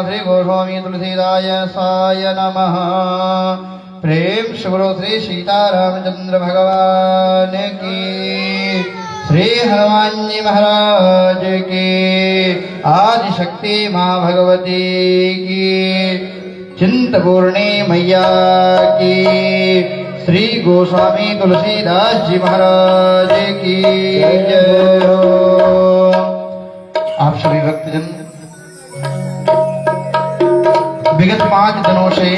श्री गोस्वामी तुलसीदाय साय नमः। प्रेम शुभ्रो श्री सीतारामचंद्र भगवान की, श्री हनुमान जी महाराज की, आदि शक्ति माँ भगवती की, चिंतपूर्णी मैया की, श्री गोस्वामी तुलसीदास जी महाराज की जय हो। आप सभी भक्तजन विगत 5 दिनों से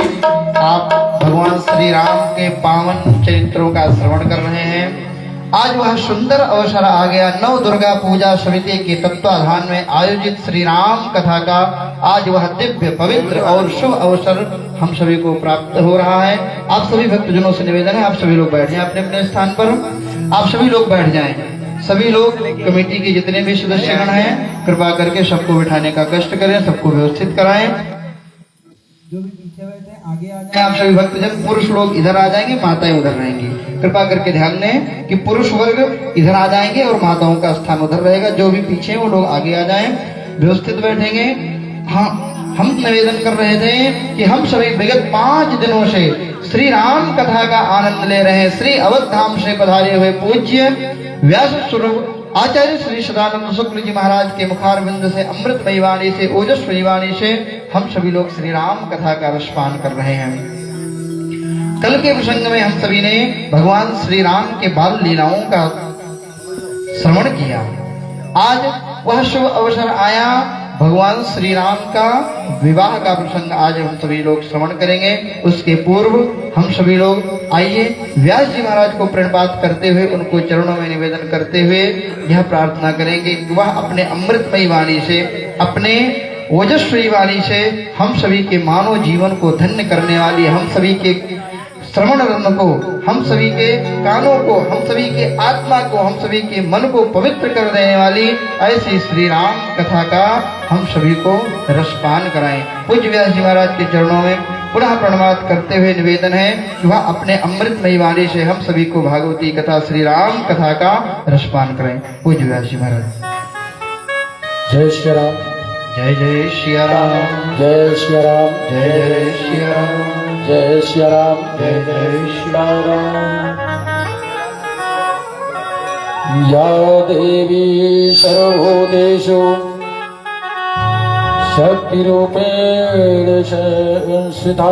आप भगवान श्री राम के पावन चरित्रों का श्रवण कर रहे हैं। आज वह सुंदर अवसर आ गया। नव दुर्गा पूजा समिति के तत्वाधान में आयोजित श्री राम कथा का आज वह दिव्य पवित्र और शुभ अवसर हम सभी को प्राप्त हो रहा है। आप सभी भक्तजनों से निवेदन है, आप सभी लोग बैठ जाएं अपने अपने स्थान पर। आप सभी लोग बैठ जाएं। सभी लोग कमेटी के जितने भी सदस्यगण हैं कृपा करके सबको बिठाने का कष्ट करें, सबको व्यवस्थित कराएं। जो भी पीछे बैठे आगे आ जाए। आप सभी भक्तजन, पुरुष लोग इधर आ जाएंगे, माताएं उधर रहेंगी। कृपा करके ध्यान दें कि पुरुष वर्ग इधर आ जाएंगे और माताओं का स्थान उधर रहेगा। जो भी पीछे वो लोग आगे आ जाएं, व्यवस्थित बैठेंगे। हाँ, हम निवेदन कर रहे थे कि हम सभी विगत 5 दिनों से श्री राम कथा का आनंद ले रहे हैं। श्री अवध धाम से पधारे हुए पूज्य व्यास स्वरूप आचार्य श्री सदानंद शुक्ल जी महाराज के मुखारविंद से अमृतमयी वाणी से, ओजस्वी वाणी से हम सभी लोग श्री राम कथा का रसपान कर रहे हैं। कल के प्रसंग में हम सभी ने भगवान श्री राम के बाल लीलाओं का श्रवण किया। आज वह शुभ अवसर आया, भगवान श्री राम का विवाह का प्रसंग आज हम सभी लोग श्रवण करेंगे। उसके पूर्व हम सभी लोग आइए व्यास जी महाराज को प्रणपात करते हुए, उनको चरणों में निवेदन करते हुए यह प्रार्थना करेंगे कि वह अपने अमृतमयी वाणी से, अपने ओजस्वी वाणी से हम सभी के मानव जीवन को धन्य करने वाली, हम सभी के श्रवण रत्न को, हम सभी के कानों को, हम सभी के आत्मा को, हम सभी के मन को पवित्र कर देने वाली ऐसी श्री राम कथा का हम सभी को रसपान कराएं। पूज्य व्यास जी महाराज के चरणों में पुनः प्रणवाद करते हुए निवेदन है कि वह अपने अमृतमयी वाणी से हम सभी को भागवती कथा श्री राम कथा का रसपान करें। पूज्य व्यास जी महाराज। जय श्री राम, जय जय श्री राम, जय श्री राम, जय जय श्री राम, जय श्री राम, जय जय श्री राम। या देवी सर्वभूतेषु शक्तिरूपेण संस्थिता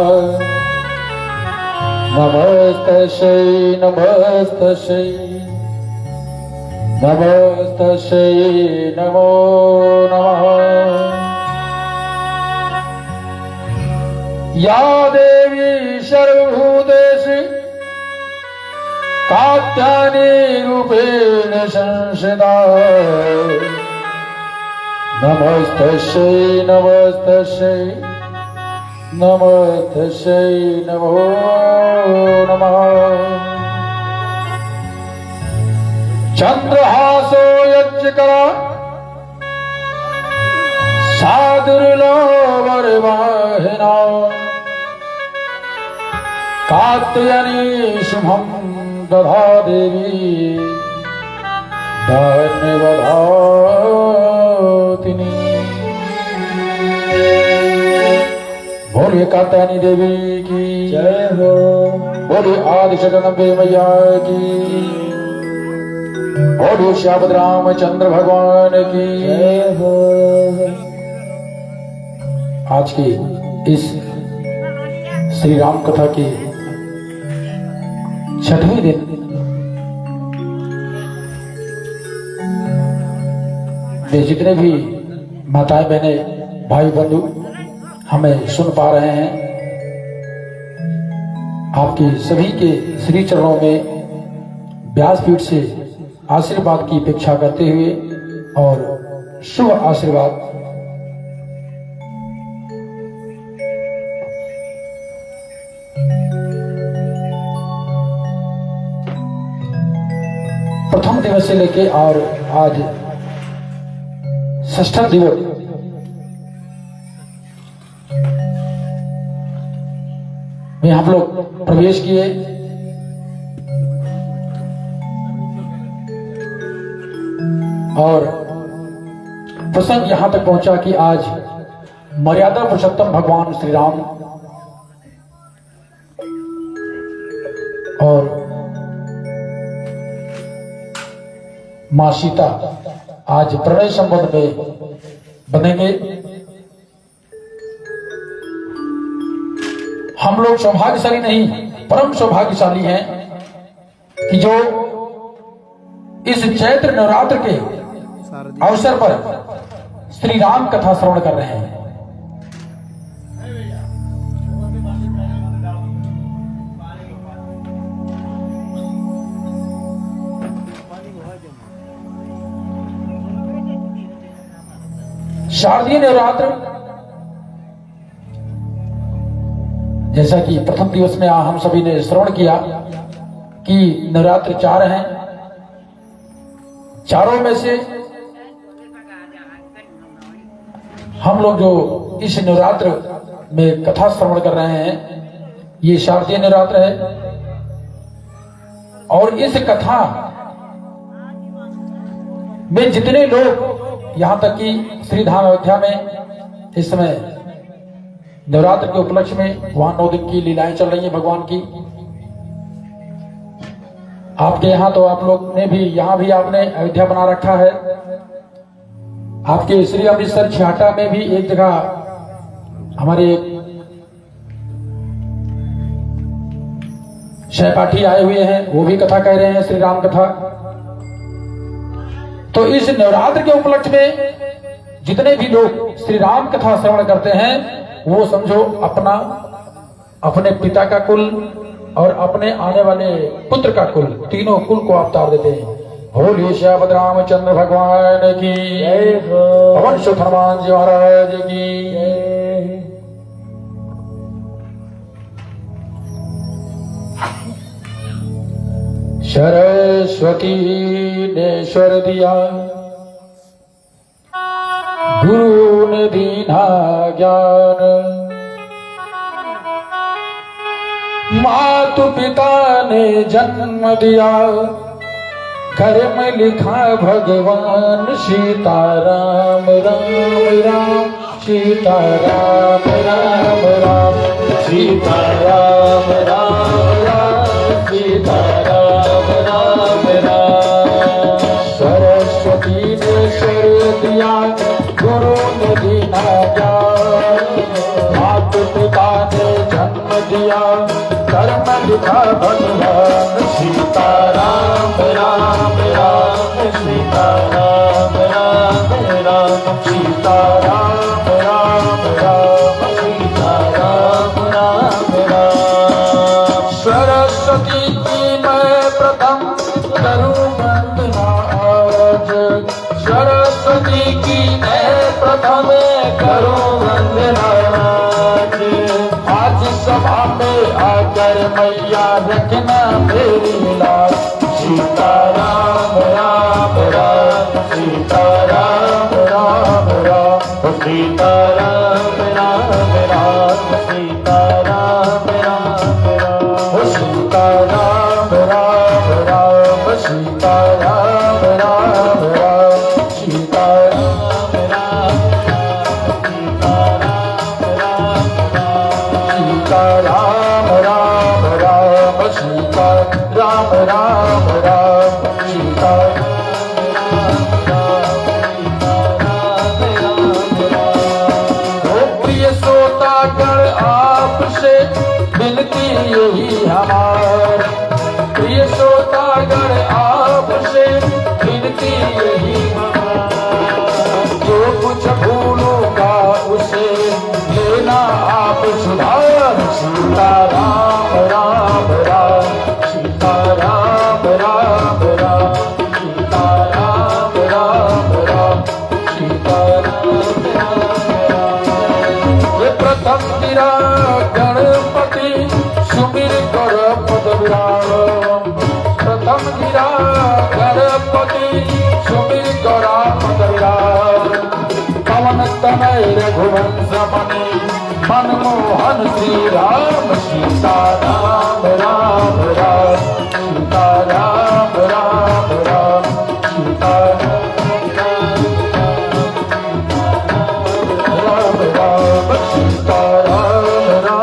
नमस्तस्यै नमस्तस्यै नमस्तस्यै नमो नमः। या देवी सर्वभूतेषु कात्यायनी रूपेण संस्थिता नमस्तस्यै नमस्तस्यै नमस्तस्यै नमो नमः। चंद्रहासो यज्ञकरा सादुर्लभवर्वाहिना कात्यायनी शुभं दधा देवी धन्यवधातिनी। बोलिए कात्यायनी देवी की जय हो, बोलिए आदि जगदम्बे मैया की, बोलिए श्यामद रामचंद्र भगवान की जय हो। आज की इस श्री राम कथा की 6वें दिन में जितने भी माताएं बहने भाई बंधु हमें सुन पा रहे हैं, आपके सभी के श्री चरणों में व्यासपीठ से आशीर्वाद की अपेक्षा करते हुए और शुभ आशीर्वाद प्रथम दिवस से लेके और आज षष्ठ दिवस में हम लोग प्रवेश किए। और प्रसंग यहां तक पहुंचा कि आज मर्यादा पुरुषोत्तम भगवान श्री राम और मां सीता आज प्रणय संबंध में बनेंगे। हम लोग सौभाग्यशाली नहीं, परम सौभाग्यशाली हैं कि जो इस चैत्र नवरात्र के अवसर पर श्री राम कथा श्रवण कर रहे हैं। शारदीय नवरात्र जैसा कि प्रथम दिवस में हम सभी ने श्रवण किया कि नवरात्र 4 हैं। चारों में से हम लोग जो इस नवरात्र में कथा श्रवण कर रहे हैं, ये शारदीय नवरात्र है। और इस कथा में जितने लोग, यहां तक कि श्री धाम अयोध्या में इस समय नवरात्र के उपलक्ष्य में वहां 9 दिन की लीलाएं चल रही हैं भगवान की। आपके यहाँ तो आप लोग ने भी, यहाँ भी आपने अयोध्या बना रखा है। आपके श्री अमृतसर छिहाटा में भी एक जगह हमारे सहपाठी आए हुए हैं, वो भी कथा कह रहे हैं, श्री राम कथा। तो इस नवरात्र के उपलक्ष्य में जितने भी लोग श्री राम कथा श्रवण करते हैं, वो समझो अपने पिता का कुल और अपने आने वाले पुत्र का कुल, तीनों कुल को अवतार देते हैं। बोलिए श्यामद रामचंद्र भगवान की जय हो, पवन सुत हनुमान जी महाराज की जय। सरस्वती ने स्वर दिया, गुरु ने दीना ज्ञान, मातु पिता ने जन्म दिया, घर में लिखा भगवान सीताराम राम राम, सीताराम राम राम, सीताराम राम राम, सीताराम राम राम। सरस्वती ने सर दिया, गुरु ने दीना ज्ञान, मातु पिता ने जन्म दिया, कर्म लिखा भगवान सीताराम राम राम, सीताराम राम राम, सीताराम राम राम, सीताराम राम राम। सरस्वती की मैं प्रथम करूं वंदना आज, सरस्वती की मैं प्रथम करूं वंदना आज। आज सभा में आकर मैया रखना मेरी लाज, सीताराम राम राम, सीताराम राम राम, सीताराम राम राम, सीताराम राम राम, सीताराम राम राम, सीताराम राम राम, सीताराम राम राम, सीताराम राम राम, सीता राम राम राम, सीता प्रिय श्रोतागण आपसे विनती यही हमार, प्रिय श्रोतागण आपसे विनती यही हमार। जो कुछ भूलूंगा उसे लेना आप सुधार, सीताराम राम राम, सीताराम राम राम, सीताराम राम राम, सीताराम राम राम। ये प्रथम गिरा गणपति सुमिर कर पद विराम, प्रथम गिरा गणपति सुमिर कर पद विराम। पवन तनय रघुवंश मणि मनमोहन श्री राम, सीताराम राम राम, सीताराम राम राम, सीताराम राम राम, सीताराम राम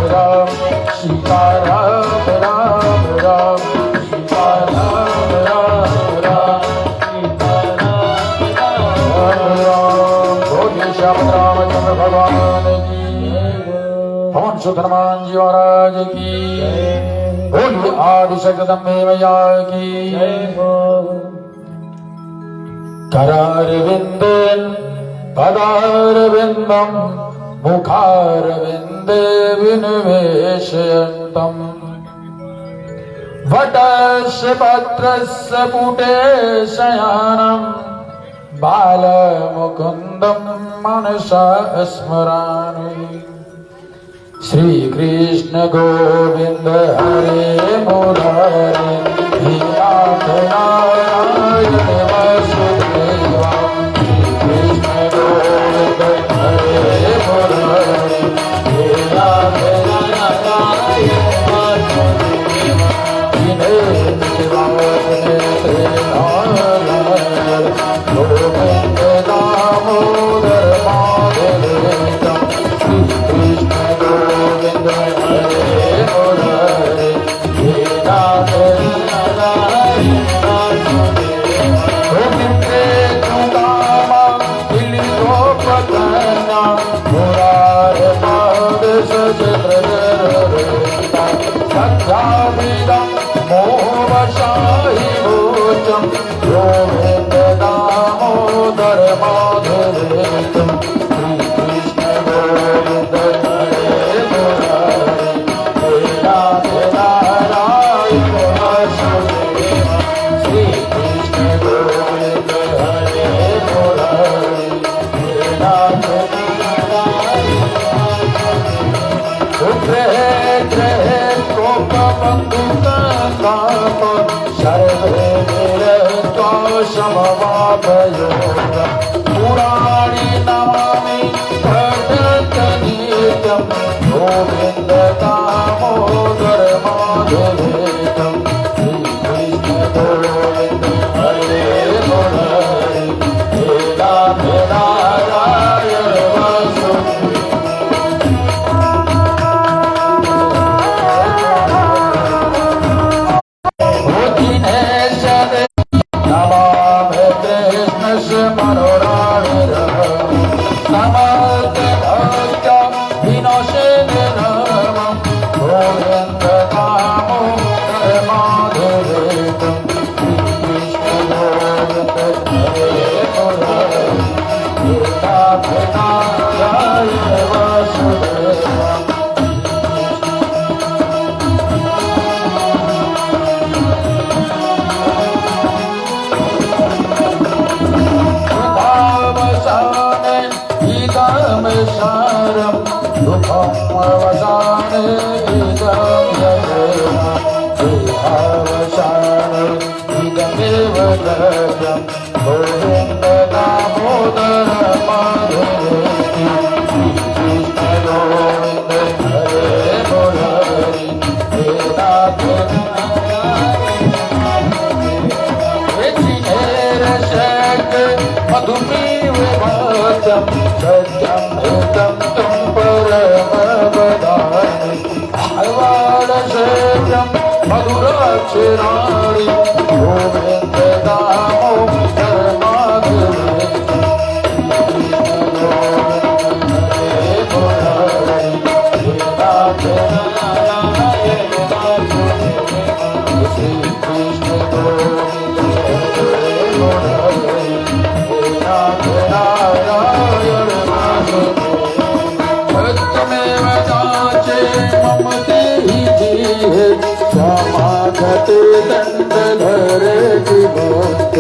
राम, सीताराम राम राम, सीताराम राम राम, सीताराम राम। बोलिए श्याम रामचंद्र भगवान की, पवन सुत हनुमान जी महाराज की, बोलिए आदिशक्ति अम्बे मैया की। करारविंदे पदारविंदम मुखारविंदे विनिवेशयन्तम्, वटस्य पत्रस्य पुटे शयानम्, बालमुकुन्दं मनसा स्मरामि। श्री कृष्ण गोविंद हरे मुरारे, हे नाथ नारायण वासुदेवा। श्री कृष्ण गोविंद हरे मुरारे, हे नाथ नारायण वासुदेवा। जिन्हें गोविंद दामोदर माधव, श्री कृष्ण गोविंद हरे मुरारे, हे नाथ नारायण वासुदेवा। गोविंदे चुदामा दिली गोपकन्या, मुरारे पाद सचन्द्रधरता। सख्याभिदं मोहवशाहि भूतं, गोविंद दामोदर माधवेन्द्रं। श्री कृष्ण गोविंद हरे मुरारे, हे नाथ नारायण वासुदेवा। श्री कृष्ण गोविंद हरे मुरारे, हे नाथ नारायण वासुदेवा। ग्रह कोप बंधुक सर्वे निरत्वा समवापयोग। पुराणी नमामि भजत नित्यं, गोविंद दामोदर सत्यम गोविंद दामोदर माधव कृष्ण गोविंद हरे मुरारी हे नाथ मधुमेव भाषम सत्यम हितम तुम परम बदामि हरवाण सत्यम मधुराक्षराणि गोविंद दामोदर माधव हरे मुरारी हे नाथ नारायण श्री कृष्ण गोविंद हरे मुरारी नारायण सत्यमेव जाचे मम देहि जीव समागते दण्डधरे विभक्त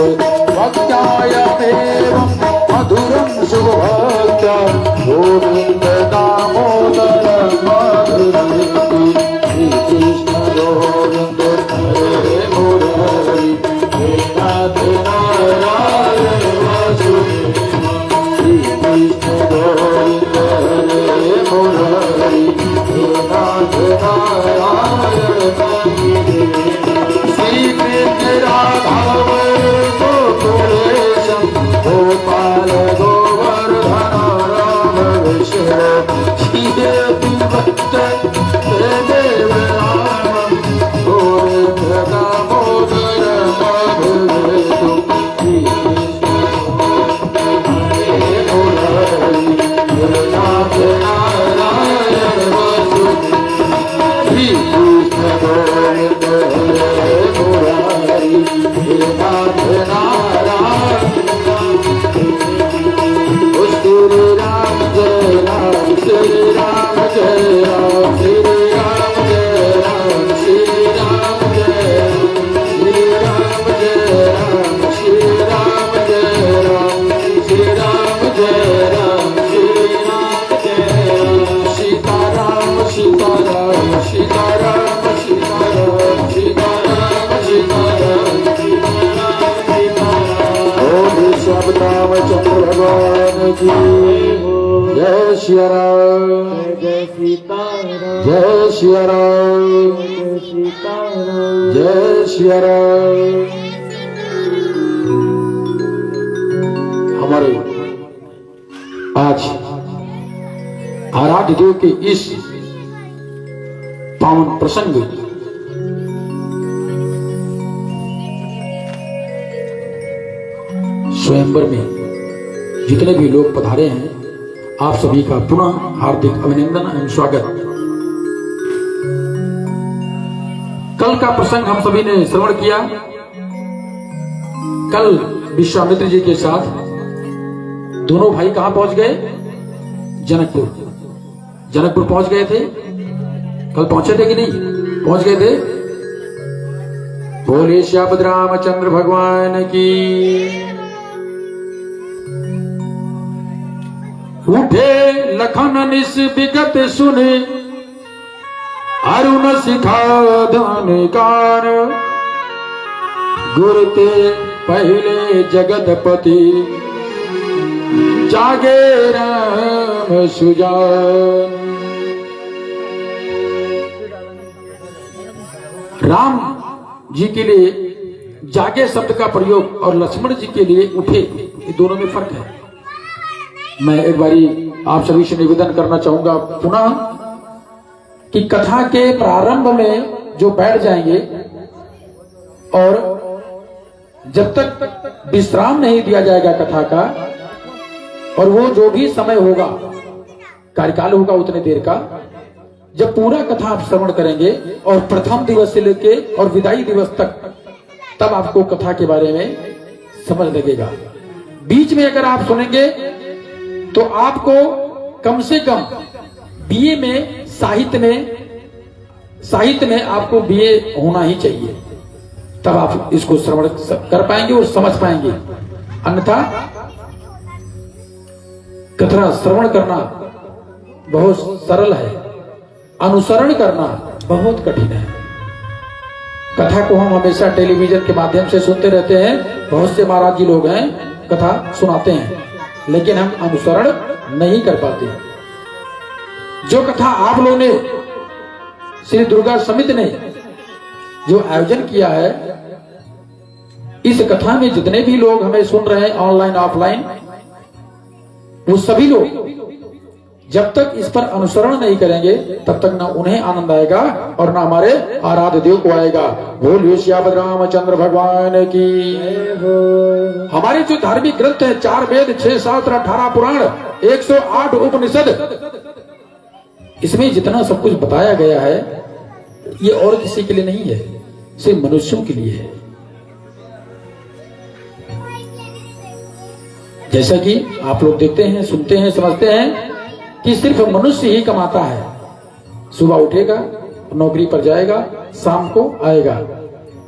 भक्त्यायमेवं मधुरं शुभभक्त्यं गोविन्द दामोदर माधुरीति श्रीकृष्ण गोविन्द हरे मुरारी हे नाथ नारायण श्री कृष्ण गोविंद हरे मुरारी हे नाथ नारायण श्री कृष्ण राधा गोकुलेशं गोपाल गोवर्धन राम विष्णु श्रीदेवी भक्त देव राम गोविंद दामोदर माधव रामचंद्र भगवान की जय श्री राम जय सीताराम जय श्री राम जय सीताराम जय श्री राम। हमारे आज आराध्य देव के इस पावन प्रसंग स्वयंवर में जितने भी लोग पधारे हैं आप सभी का पुनः हार्दिक अभिनंदन एवं स्वागत। कल का प्रसंग हम सभी ने श्रवण किया। कल विश्वामित्र जी के साथ दोनों भाई कहां पहुंच गए? जनकपुर। जनकपुर पहुंच गए थे। कल पहुंचे थे कि नहीं? पहुंच गए थे। बोले श्याम रामचंद्र भगवान की। उठे लखन निस विगत सुने अरुण शिखा धनकार गुरु ते पहले जगतपति जागे राम सुजान। राम जी के लिए जागे शब्द का प्रयोग और लक्ष्मण जी के लिए उठे, ये दोनों में फर्क है। मैं एक बारी आप सभी से निवेदन करना चाहूंगा पुनः कि कथा के प्रारंभ में जो बैठ जाएंगे और जब तक विश्राम नहीं दिया जाएगा कथा का, और वो जो भी समय होगा कार्यकाल होगा उतने देर का, जब पूरा कथा आप श्रवण करेंगे और प्रथम दिवस से लेके और विदाई दिवस तक, तब आपको कथा के बारे में समझ लगेगा। बीच में अगर आप सुनेंगे तो आपको कम से कम बीए में साहित्य में आपको बीए होना ही चाहिए, तब आप इसको श्रवण कर पाएंगे और समझ पाएंगे। अन्यथा कथा श्रवण करना बहुत सरल है, अनुसरण करना बहुत कठिन है। कथा को हम हमेशा टेलीविजन के माध्यम से सुनते रहते हैं, बहुत से महाराज जी लोग हैं कथा सुनाते हैं, लेकिन हम अनुसरण नहीं कर पाते। जो कथा आप लोगों ने श्री दुर्गा समिति ने जो आयोजन किया है, इस कथा में जितने भी लोग हमें सुन रहे हैं ऑनलाइन ऑफलाइन, वो सभी लोग जब तक इस पर अनुसरण नहीं करेंगे तब तक ना उन्हें आनंद आएगा और ना हमारे आराध्य देव को आएगा। बोलिए श्याम रामचंद्र भगवान की। हमारे जो धार्मिक ग्रंथ है, 4 वेद, 6 शास्त्र, 18 पुराण, 108 उपनिषद, इसमें जितना सब कुछ बताया गया है ये और किसी के लिए नहीं है, सिर्फ मनुष्यों के लिए है। जैसा कि आप लोग देखते हैं, सुनते हैं, समझते हैं कि सिर्फ मनुष्य ही कमाता है। सुबह उठेगा, नौकरी पर जाएगा, शाम को आएगा,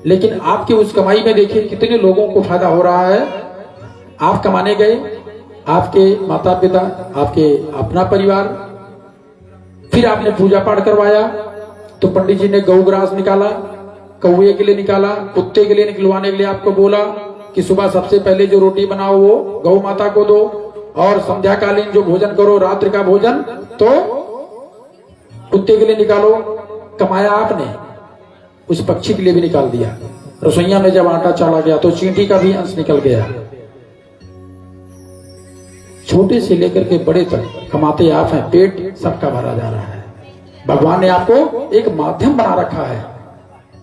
लेकिन आपके उस कमाई में देखिए कितने लोगों को फायदा हो रहा है। आप कमाने गए, आपके माता पिता, आपके अपना परिवार, फिर आपने पूजा पाठ करवाया तो पंडित जी ने गौ ग्रास निकाला, कौए के लिए निकाला, कुत्ते के लिए निकलवाने के लिए आपको बोला कि सुबह सबसे पहले जो रोटी बनाओ वो गौ माता को दो, और संध्याकालीन जो भोजन करो, रात्रि का भोजन तो कुत्ते के लिए निकालो। कमाया आपने, उस पक्षी के लिए भी निकाल दिया। रसोईया में जब आटा चाला गया तो चींटी का भी अंश निकल गया। छोटे से लेकर के बड़े तक कमाते आप हैं, पेट सबका भरा जा रहा है। भगवान ने आपको एक माध्यम बना रखा है,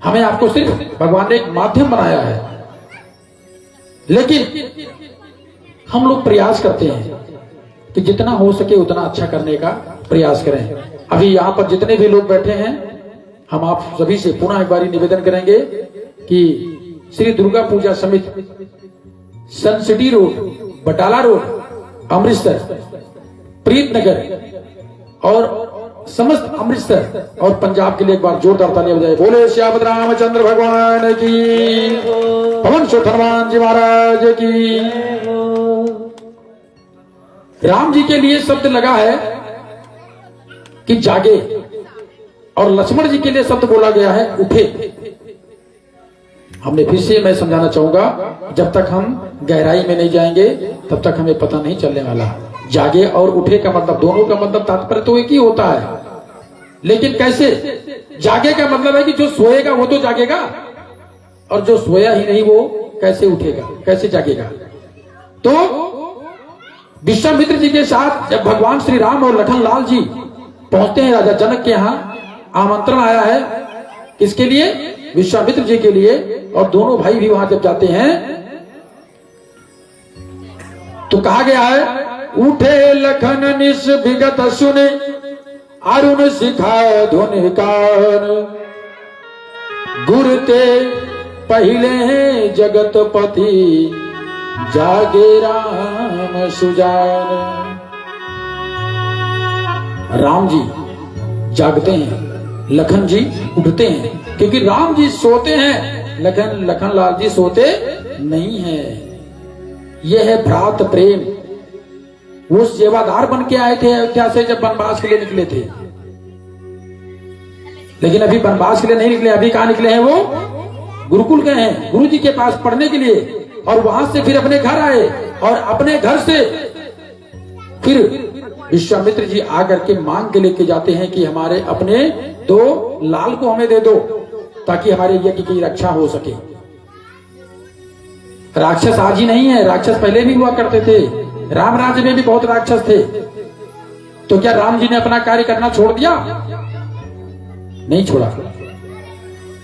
हमें आपको सिर्फ भगवान ने एक माध्यम बनाया है, लेकिन हम लोग प्रयास करते हैं कि जितना हो सके उतना अच्छा करने का प्रयास करें। अभी यहाँ पर जितने भी लोग बैठे हैं, हम आप सभी से पुनः एक बारी निवेदन करेंगे कि श्री दुर्गा पूजा समिति, Sun City road, Batala road, Amritsar, Preetnagar और समस्त अमृतसर और पंजाब के लिए एक बार जोरदार तालियां बजाए। बोले श्याम रामचंद्र भगवान की, पवन सुत हनुमान जी महाराज की। राम जी के लिए शब्द लगा है कि जागे, और लक्ष्मण जी के लिए शब्द बोला गया है उठे। हमने फिर से मैं समझाना चाहूंगा, जब तक हम गहराई में नहीं जाएंगे तब तक हमें पता नहीं चलने वाला। जागे और उठे का मतलब, दोनों का मतलब तात्पर्य तो एक ही होता है, लेकिन कैसे? जागे का मतलब है कि जो सोएगा वो तो जागेगा, और जो सोया ही नहीं वो कैसे उठेगा, कैसे जागेगा? तो विश्वामित्र जी के साथ जब भगवान श्री राम और लखन लाल जी पहुंचते हैं राजा जनक के यहाँ, आमंत्रण आया है किसके लिए? विश्वामित्र जी के लिए। और दोनों भाई भी वहां जब जाते हैं तो कहा गया है, उठे लखन निश विगत सुने, अरुण सिखा धुन कान, गुरते पहले हैं जगत पति, जागे राम सुजान। राम जी जागते हैं, लखन जी उठते हैं, क्योंकि राम जी सोते हैं, लखन लाल जी सोते नहीं हैं। यह है भ्रात प्रेम। वो सेवादार बन के आए थे अयोध्या से जब वनवास के लिए निकले थे, लेकिन अभी वनवास के लिए नहीं निकले। अभी कहां निकले हैं? वो गुरुकुल गए हैं, गुरु जी के पास पढ़ने के लिए, और वहां से फिर अपने घर आए, और अपने घर से फिर विश्वामित्र जी आकर के मांग के लेके जाते हैं कि हमारे अपने 2 लाल को हमें दे दो, ताकि हमारे यज्ञ की रक्षा हो सके। राक्षस आज ही नहीं है, राक्षस पहले भी हुआ करते थे। राम राज्य में भी बहुत राक्षस थे। तो क्या राम जी ने अपना कार्य करना छोड़ दिया? नहीं छोड़ा।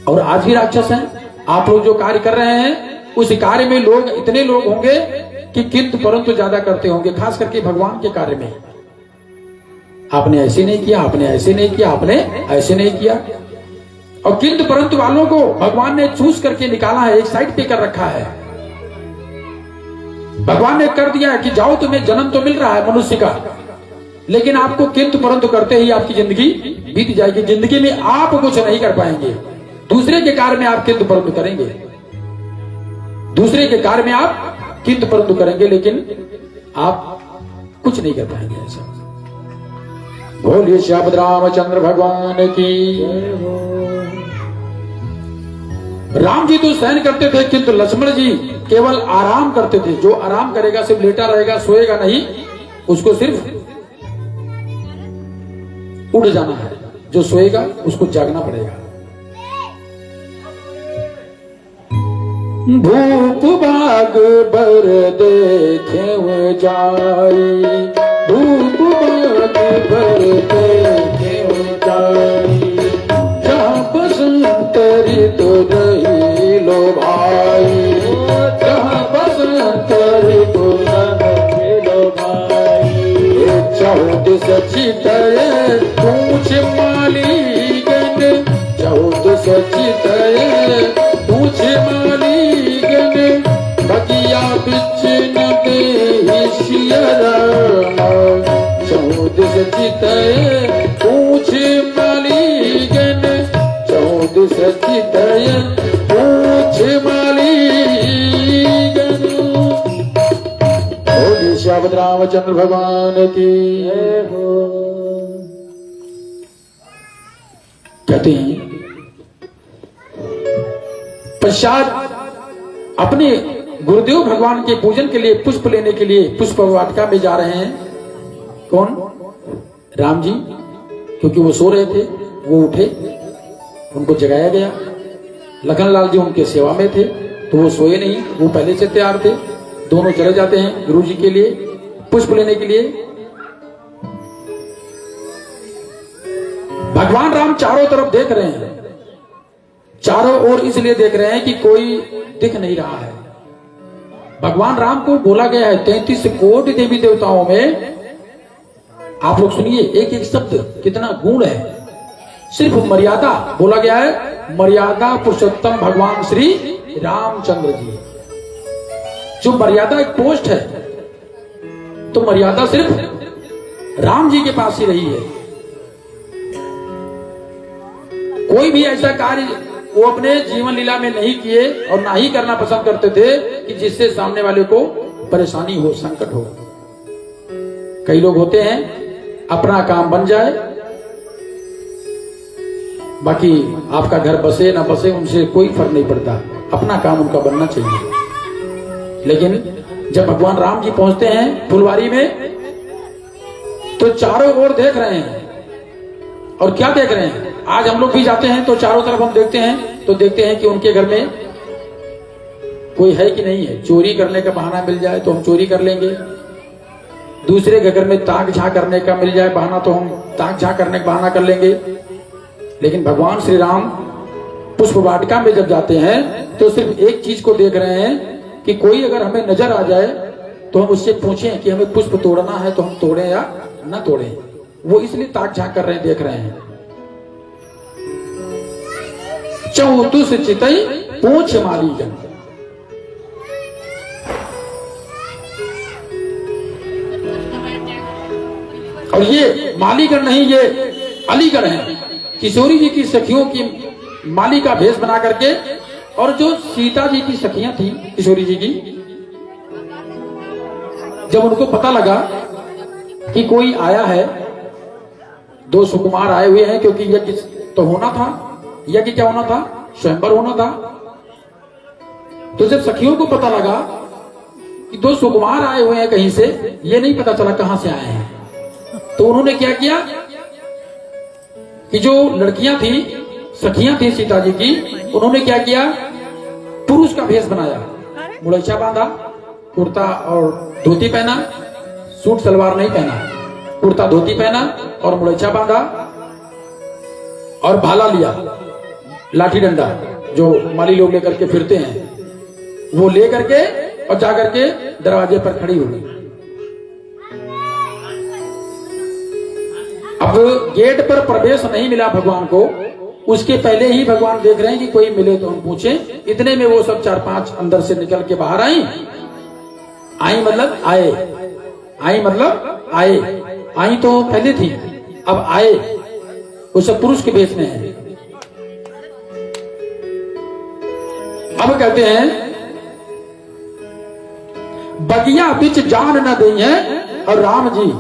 और आज भी राक्षस हैं। आप लोग जो कार्य कर रहे हैं उस कार्य में लोग, इतने लोग होंगे कि किंतु परंतु ज्यादा करते होंगे, खास करके भगवान के कार्य में। आपने ऐसे नहीं किया, आपने ऐसे नहीं किया, आपने ऐसे नहीं किया, और किंतु परंतु वालों को भगवान ने चूज करके निकाला है, एक साइड पे कर रखा है। भगवान ने कर दिया है कि जाओ, तुम्हें जन्म तो मिल रहा है मनुष्य का, लेकिन आपको किंतु परंतु करते ही आपकी जिंदगी बीत जाएगी। जिंदगी में आप कुछ नहीं कर पाएंगे, दूसरे के कार्य में आप किंतु परंतु करेंगे, दूसरे के कार्य में आप किंतु परंतु करेंगे, लेकिन आप कुछ नहीं कर पाएंगे। ऐसा बोलिए श्याम रामचंद्र भगवान की। राम जी तो सहन करते थे, किंतु लक्ष्मण जी केवल आराम करते थे। जो आराम करेगा, सिर्फ लेटा रहेगा, सोएगा नहीं, उसको सिर्फ उड़ जाना है। जो सोएगा उसको जागना पड़ेगा। भूप बाग बर देखे जाई, भूप बाग बर देखे जाई, जहाँ बसंत ऋतु रही लो भाई, जहाँ बसंत ऋतु रही लो भाई। 14 चितये पूछ मालीगन, 14 चितये पूछ मालीगन, बगिया बिच न देहि रामा। 14 चितये पूछ मालीगन, 14 चितये पूछ मालीगन। बोलिए श्याम रामचंद्र भगवान की जय हो। कहते हैं पश्चात अपने गुरुदेव भगवान के पूजन के लिए पुष्प लेने के लिए पुष्प वाटिका में जा रहे हैं। कौन? राम जी, क्योंकि वो सो रहे थे, वो उठे, उनको जगाया गया। लखनलाल जी उनके सेवा में थे, तो वो सोए नहीं, वो पहले से तैयार थे। दोनों चले जाते हैं गुरु जी के लिए पुष्प लेने के लिए। भगवान राम चारों तरफ देख रहे हैं, चारों ओर इसलिए देख रहे हैं कि कोई दिख नहीं रहा है। भगवान राम को बोला गया है 33 कोटि देवी देवताओं में, आप लोग सुनिए एक एक शब्द कितना गुण है। सिर्फ मर्यादा बोला गया है, मर्यादा पुरुषोत्तम भगवान श्री रामचंद्र जी। जो मर्यादा एक पोस्ट है, तो मर्यादा सिर्फ राम जी के पास ही रही है। कोई भी ऐसा कार्य वो अपने जीवन लीला में नहीं किए और ना ही करना पसंद करते थे कि जिससे सामने वाले को परेशानी हो, संकट हो। कई लोग होते हैं अपना काम बन जाए, बाकी आपका घर बसे ना बसे उनसे कोई फर्क नहीं पड़ता, अपना काम उनका बनना चाहिए। लेकिन जब भगवान राम जी पहुंचते हैं फुलवारी में, तो चारों ओर देख रहे हैं। और क्या देख रहे हैं? आज हम लोग भी जाते हैं तो चारों तरफ हम देखते हैं, तो देखते हैं कि उनके घर में कोई है कि नहीं है। चोरी करने का बहाना मिल जाए तो हम चोरी कर लेंगे, दूसरे के घर में ताक झांक करने का मिल जाए बहाना तो हम ताक झांक करने का बहाना कर लेंगे। लेकिन भगवान श्री राम पुष्प वाटिका में जब जाते हैं तो सिर्फ एक चीज को देख रहे हैं कि कोई अगर हमें नजर आ जाए तो हम उससे पूछें कि हमें पुष्प तोड़ना है तो हम तोड़ें या न तोड़ें। वो इसलिए ताक झांक कर रहे हैं, देख रहे हैं। 14 चितई पूछ मालीगन। और ये मालीगण नहीं, ये अलीगढ़ है। किशोरी जी की सखियों की माली का भेष बना करके, और जो सीता जी की सखियां थी किशोरी जी की, जब उनको पता लगा कि कोई आया है, 2 सुकुमार आए हुए हैं, क्योंकि यज्ञ तो होना था, यज्ञ क्या होना था? स्वयंवर होना था। तो जब सखियों को पता लगा कि 2 सुकुमार आए हुए हैं कहीं से, ये नहीं पता चला कहां से आए हैं, तो उन्होंने क्या किया कि जो लड़कियां थी, सखियां थी सीता जी की, उन्होंने क्या किया? पुरुष का भेष बनाया, मुड़ैचा बांधा, कुर्ता और धोती पहना, सूट सलवार नहीं पहना, कुर्ता धोती पहना और मुड़ैचा बांधा, और भाला लिया, लाठी डंडा जो माली लोग लेकर के फिरते हैं, वो ले करके और जाकर के दरवाजे पर खड़ी हो गई। अब गेट पर प्रवेश नहीं मिला भगवान को, उसके पहले ही भगवान देख रहे हैं कि कोई मिले तो हम पूछें। इतने में वो सब 4-5 अंदर से निकल के बाहर आई। आई मतलब आए, आई मतलब आए, आई तो पहले थी, अब आए, वो सब पुरुष के भेष में है। अब कहते हैं बगिया बिच जान न दई है, और राम जी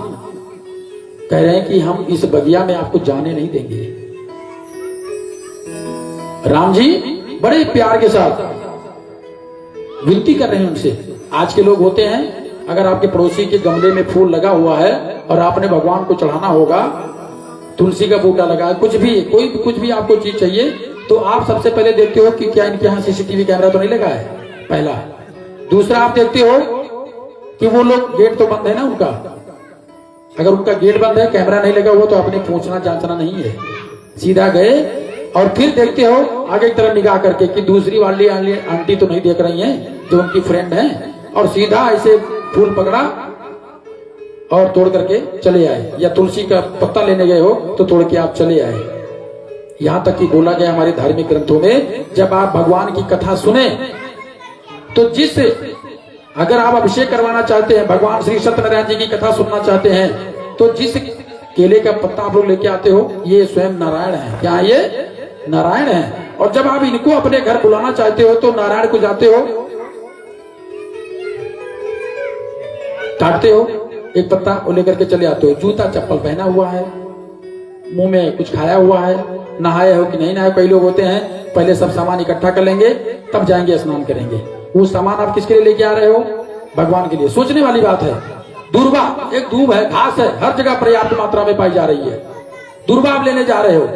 कह रहे हैं कि हम इस बगिया में आपको जाने नहीं देंगे। राम जी बड़े प्यार के साथ विनती कर रहे हैं उनसे। आज के लोग होते हैं, अगर आपके पड़ोसी के गमले में फूल लगा हुआ है और आपने भगवान को चढ़ाना होगा, तुलसी का बूटा लगा है, कुछ भी कुछ भी आपको चीज चाहिए, तो आप सबसे पहले देखते हो कि क्या इनके यहाँ सीसीटीवी कैमरा तो नहीं लगा है, पहला। दूसरा, आप देखते हो कि वो लोग, गेट तो बंद है ना उनका, अगर उनका गेट बंद है, कैमरा नहीं लगा हुआ, तो आपने पूछना जांचना नहीं है, सीधा गए और फिर देखते हो आगे की तरफ निगाह करके कि दूसरी वाली आंटी तो नहीं देख रही हैं जो उनकी फ्रेंड हैं, और सीधा ऐसे फूल पकड़ा और तोड़ करके चले आए। या तुलसी का पत्ता लेने गए हो तो तोड़ के आप चले आए। यहां तक कि बोला गया हमारे धार्मिक ग्रंथों में, जब आप भगवान की कथा सुने तो अगर आप अभिषेक करवाना चाहते हैं, भगवान श्री सत्यनारायण जी की कथा सुनना चाहते हैं, तो जिस केले का पत्ता आप लोग लेके आते हो, ये स्वयं नारायण है। क्या ये नारायण है? और जब आप इनको अपने घर बुलाना चाहते हो तो नारायण को जाते हो, काटते हो एक पत्ता और लेकर के चले आते हो। जूता चप्पल पहना हुआ है, मुंह में कुछ खाया हुआ है, नहाए हो कि नहीं नहाए। कई लोग होते हैं पहले सब सामान इकट्ठा कर लेंगे तब जाएंगे स्नान करेंगे। वो सामान आप किसके लिए लेके आ रहे हो? भगवान के लिए। सोचने वाली बात है। दूर्वा, एक दूब है, घास है, हर जगह पर्याप्त मात्रा में पाई जा रही है। दूर्वा आप लेने जा रहे हो,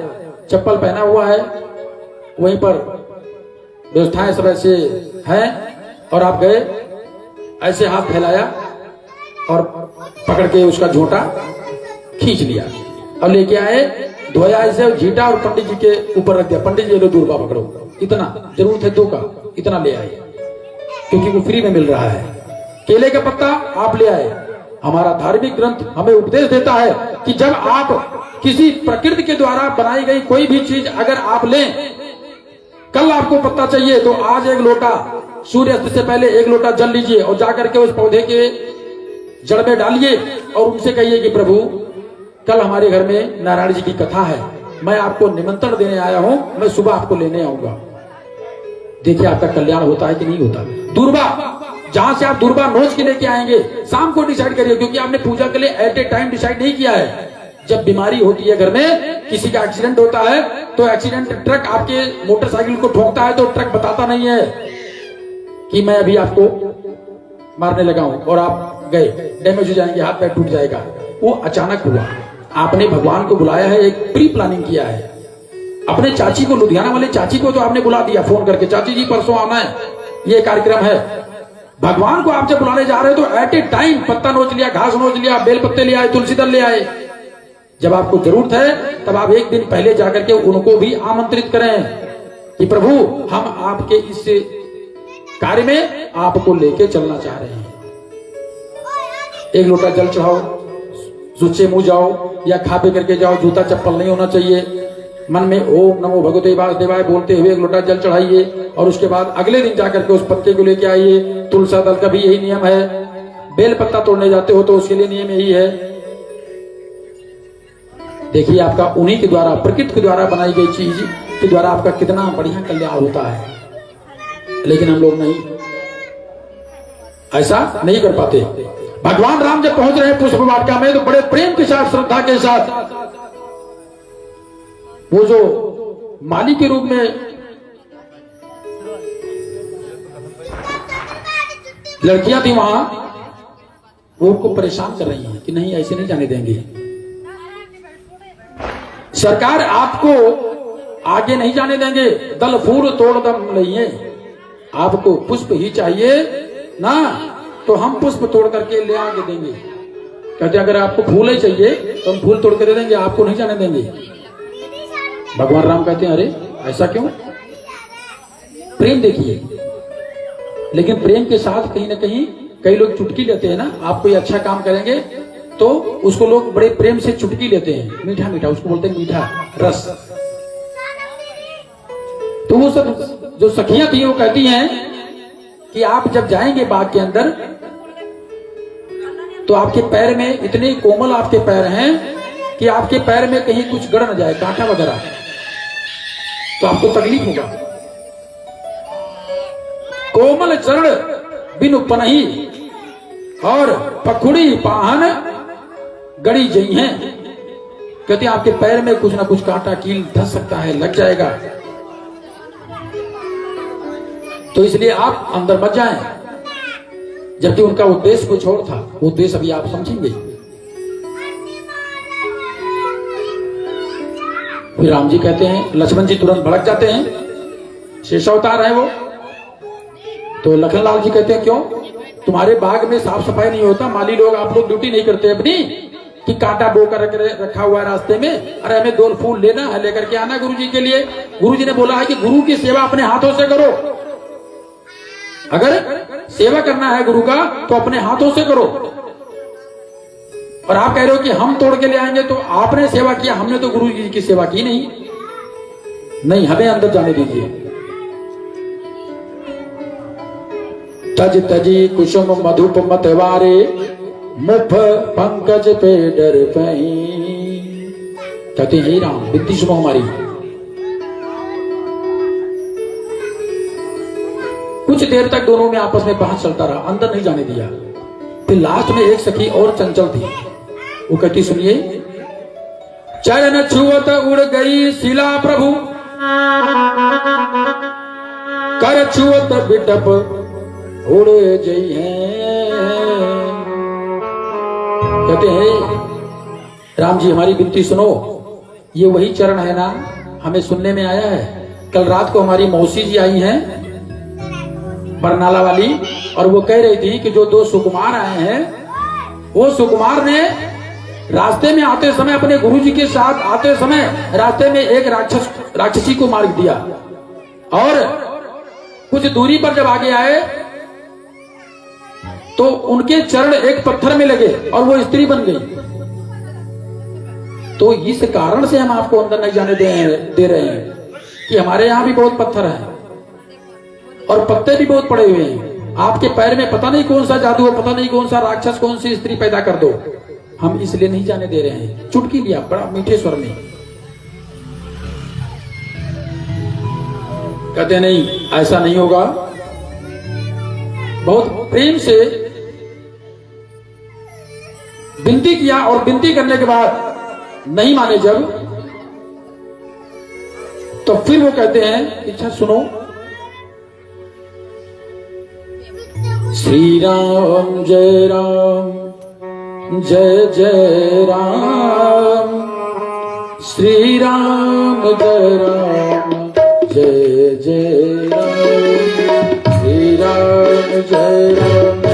चप्पल पहना हुआ है, वहीं पर व्यवस्थाएं सब ऐसे हैं, और आप गए, ऐसे हाथ फैलाया और पकड़ के उसका झोंटा खींच लिया और लेके आए, धोया ऐसे, झीटा और पंडित जी के ऊपर रख दिया। पंडित जी लो दूर्वा पकड़ो, इतना जरूरत है 2 का, इतना ले आए, क्योंकि वो फ्री में मिल रहा है। केले का पत्ता आप ले आए। हमारा धार्मिक ग्रंथ हमें उपदेश देता है कि जब आप किसी प्रकृति के द्वारा बनाई गई कोई भी चीज अगर आप लें, कल आपको पत्ता चाहिए तो आज 1 लोटा, सूर्यास्त से पहले 1 लोटा जल लीजिए और जाकर के उस पौधे के जड़ में डालिए और उनसे कहिए कि प्रभु, कल हमारे घर में नारायण जी की कथा है, मैं आपको निमंत्रण देने आया हूं, मैं सुबह आपको लेने आऊंगा। देखिए आपका कल्याण होता है कि नहीं होता। दूर्वा, जहां से आप दूर्वा नोच के लेके आएंगे, शाम को डिसाइड करिए, क्योंकि आपने पूजा के लिए एट ए टाइम डिसाइड नहीं किया है। जब बीमारी होती है घर में, किसी का एक्सीडेंट होता है, तो एक्सीडेंट ट्रक आपके मोटरसाइकिल को ठोकता है तो ट्रक बताता नहीं है कि मैं अभी आपको मारने लगा हूं, और आप गए, डैमेज हो जाएंगे, हाथ पैर टूट जाएगा। वो अचानक हुआ। आपने भगवान को बुलाया है, एक प्री प्लानिंग किया है। अपने चाची को, लुधियाना वाले चाची को तो आपने बुला दिया फोन करके, चाची जी परसों आना है, ये कार्यक्रम है। भगवान को आप जब बुलाने जा रहे हो तो एट ए टाइम पत्ता नोच लिया, घास नोच लिया, बेल पत्ते ले आए, तुलसी दल ले आए। जब आपको जरूरत है तब आप 1 दिन पहले जाकर के उनको भी आमंत्रित करें कि प्रभु, हम आपके इस कार्य में आपको लेके चलना चाह रहे हैं। 1 लोटा जल चढ़ाओ, सुच्चे मुंह जाओ या खा पी करके जाओ, जूता चप्पल नहीं होना चाहिए। मन में ओम नमो भगवते वासुदेवाय बोलते हुए 1 लोटा जल चढ़ाइए और उसके बाद अगले दिन जाकर के उस पत्ते को लेके आइए। तुलसा दल का भी यही नियम है। बेल पत्ता तोड़ने जाते हो तो उसके लिए नियम यही है। देखिए आपका उन्हीं के द्वारा, प्रकृति के द्वारा बनाई गई चीज के द्वारा आपका कितना बढ़िया कल्याण होता है। लेकिन हम लोग नहीं, ऐसा नहीं कर पाते। भगवान राम जब पहुंच रहे हैं पुष्प वाटिका में, तो बड़े प्रेम के साथ, श्रद्धा के साथ, वो जो माली के रूप में लड़कियां थी वहां, वो उनको परेशान कर रही हैं कि नहीं, ऐसे नहीं जाने देंगे, सरकार आपको आगे नहीं जाने देंगे, दल फूल तोड़ दम नहीं, आपको पुष्प ही चाहिए ना, तो हम पुष्प तोड़ करके ले आके देंगे। कहते अगर आपको फूल ही चाहिए तो हम फूल तोड़ के दे देंगे, आपको नहीं जाने देंगे। भगवान राम कहते हैं अरे ऐसा क्यों? प्रेम देखिए। लेकिन प्रेम के साथ कहीं ना कहीं कई लोग चुटकी लेते हैं ना, आप कोई अच्छा काम करेंगे तो उसको लोग बड़े प्रेम से चुटकी लेते हैं, मीठा मीठा, उसको बोलते हैं मीठा रस। तो वो सब जो सखियां थी वो कहती हैं कि आप जब जाएंगे बाग के अंदर तो आपके पैर में इतने कोमल आपके पैर हैं कि आपके पैर में कहीं कुछ गड़ न जाए, कांटा वगैरह, तो आपको तकलीफ होगा। कोमल चरण बिनु पनही और पखुड़ी पाहन गड़ी जई हैं। कहते हैं आपके पैर में कुछ ना कुछ कांटा कील धस सकता है, लग जाएगा। तो इसलिए आप अंदर मत जाएं, जबकि उनका उद्देश्य कुछ और था। वो उद्देश्य अभी आप समझेंगे। फिर राम जी कहते हैं, लक्ष्मण जी तुरंत भड़क जाते हैं, शेषावतार है वो। तो लखनलाल जी कहते हैं, क्यों तुम्हारे बाग में साफ सफाई नहीं होता? माली लोग, आप लोग ड्यूटी नहीं करते अपनी, कि कांटा बो कर रखा हुआ है रास्ते में, अरे हमें 2 फूल लेना है, लेकर के आना गुरु जी के लिए। गुरु जी ने बोला है कि गुरु की सेवा अपने हाथों से करो। अगर सेवा करना है गुरु का तो अपने हाथों से करो। और आप कह रहे हो कि हम तोड़ के ले आएंगे, तो आपने सेवा किया, हमने तो गुरु जी की सेवा की नहीं, हमें अंदर जाने दीजिए। तज तजी कुसुम मधुप मतवारे, मुफ पंकज पे डर पही। कहते हैं, हे राम विनती सुनो हमारी। कुछ देर तक दोनों में आपस में बहस चलता रहा, अंदर नहीं जाने दिया। फिर लास्ट में एक सखी और चंचल थी, वो कहती, सुनिए, चरण छुअत उड़ गई शिला प्रभु, कर छुअत बिटप उड़ जई है। कहते हैं, राम जी हमारी विनती सुनो। ये वही चरण है ना, हमें सुनने में आया है। कल रात को हमारी मौसी जी आई हैं बरनाला वाली, और वो कह रही थी कि जो 2 सुकुमार आए हैं, वो सुकुमार ने रास्ते में आते समय, अपने गुरु जी के साथ आते समय रास्ते में एक राक्षसी को मार दिया। और कुछ दूरी पर जब आगे आए तो उनके चरण एक पत्थर में लगे और वो स्त्री बन गई। तो इस कारण से हम आपको अंदर नहीं जाने दे रहे हैं कि हमारे यहां भी बहुत पत्थर हैं और पत्ते भी बहुत पड़े हुए हैं। आपके पैर में पता नहीं कौन सा जादू है, पता नहीं कौन सा राक्षस, कौन सी स्त्री पैदा कर दो। हम इसलिए नहीं जाने दे रहे हैं। चुटकी लिया बड़ा मीठे स्वर में। कहते नहीं, ऐसा नहीं होगा। बहुत प्रेम से विनती किया, और विनती करने के बाद नहीं माने जब, तो फिर वो कहते हैं, अच्छा सुनो, श्री राम जय राम जय जय राम, श्री राम जय राम जय जय राम, श्री राम जय राम